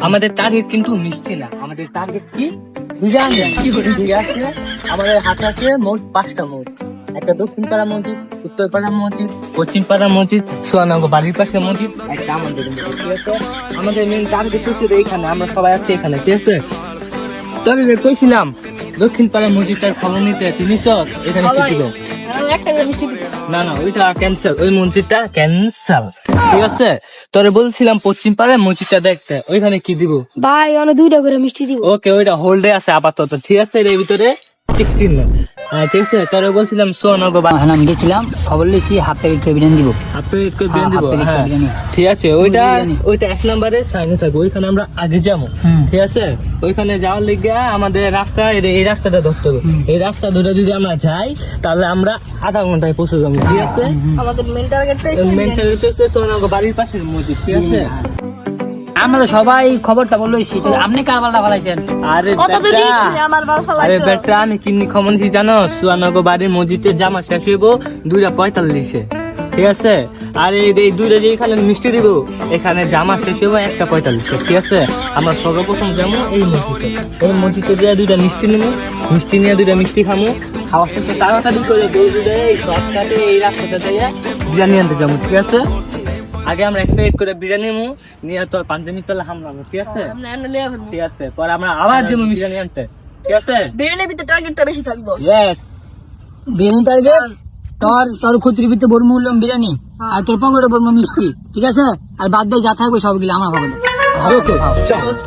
আমাদের টার্গেট কিন্তু মিষ্টি না, আমাদের টার্গেট কি বিরিয়ানি। ঠিক আছে, আমাদের হাতে আছে মোট 5টা মসজিদ, একটা দক্ষিণ পাড়া মসজিদ, উত্তর পাড়া মসজিদ, পশ্চিম পাড়া মসজিদ, সোয়ানগর বাড়ির পাশে মসজিদ, একটা আমাদের মসজিদ। ঠিক আছে, আমাদের মেন টার্গেট হচ্ছে এইখানে, আমরা সবাই আছি এখানে। ঠিক আছে, তবে কইছিলাম দক্ষিণ পাড়া মসজিদটার খবর নিতে, তুমি সব এখানে কি ছিল? না না, ওইটা ক্যান্সেল, ওই মসজিদটা ক্যান্সেল। ঠিক আছে, তোরে বলছিলাম পশ্চিম পাড়ার মসজিদটা দেখতে, ওইখানে কি দিব ভাই? অনেক 2টা করে মিষ্টি দিব। ওকে, ওইটা হোল্ডে আছে আপাতত। ঠিক আছে, এর ভিতরে ঠিক চিহ্ন। হ্যাঁ ঠিক আছে, তোরে বলছিলাম সোনগর এখন আমি গেছিলাম, খবর লিখছি হাফ প্যাকেট করে বিরিয়ানি দিব। আপনি একটু বিরিয়ানি হাফ দিব। প্যাকেট হ্যাঁ বিরিয়ানি। ঠিক আছে, ওইটা 1 নম্বরে সাইনে থাকবে, ওইখানে আমরা আগে যাবো। ঠিক আছে, ওইখানে যাওয়ার লিগে আমাদের রাস্তা, এই রাস্তাটা ধরতে হবে। এই রাস্তা ধরে যদি আমরা যাই তাহলে আমরা আধা ঘন্টায় পৌঁছে যাবো। ঠিক আছে, আমাদের মেন টার্গেটটাই মেন্টালি হচ্ছে সোনগর বাড়ির পাশের মসজিদ। ঠিক আছে, আমরা তো সবাই খবরটা বলছি, আপনি কার পাল্টা ফেলাইছেন? আরে বেটা আমি কিনি খবর নিছি জানো, সোয়ানগর বাড়ির মসজিদে জামা শেষ হইব 2:45-এ। ঠিক আছে, আর এই 2টা যে এখানে মিষ্টি দিব, এখানে জামা শেষ হইব 1:45-এ। ঠিক আছে, আমরা সর্বপ্রথম যাবো এই মসজিদে, ওই মসজিদে গিয়ে 2টা মিষ্টি নেবো, মিষ্টি নিয়ে 2টা মিষ্টি খামো, খাওয়ার শেষে তাড়াতাড়ি করে দৌড়ে এই শর্টকাটে এই রাস্তাটা যাইয়া বিরিয়ানি আনতে যাবো। ঠিক আছে, আগে আমরা 1 প্লেট করে বিরিয়ানি নিয়ে তোর পাঞ্জাবি তলা হামলাবো। ঠিক আছে, ঠিক আছে, পরে আমরা আবার যাবো বিরিয়ানি আনতে। ঠিক আছে, বিরিয়ানির ভিতরে টার্গেটটা বেশি থাকবো। ইয়েস, বিরিয়ানি টার্গেট তোর ক্ষতির ভিতরে বড় মূল্য বিরিয়ানি, আর তোর পকেটে বড় মিষ্টি। ঠিক আছে, আর বাদ দিয়ে যা থাকবে সবগুলো আমার পকেটে। ওকে চল। দোস্ত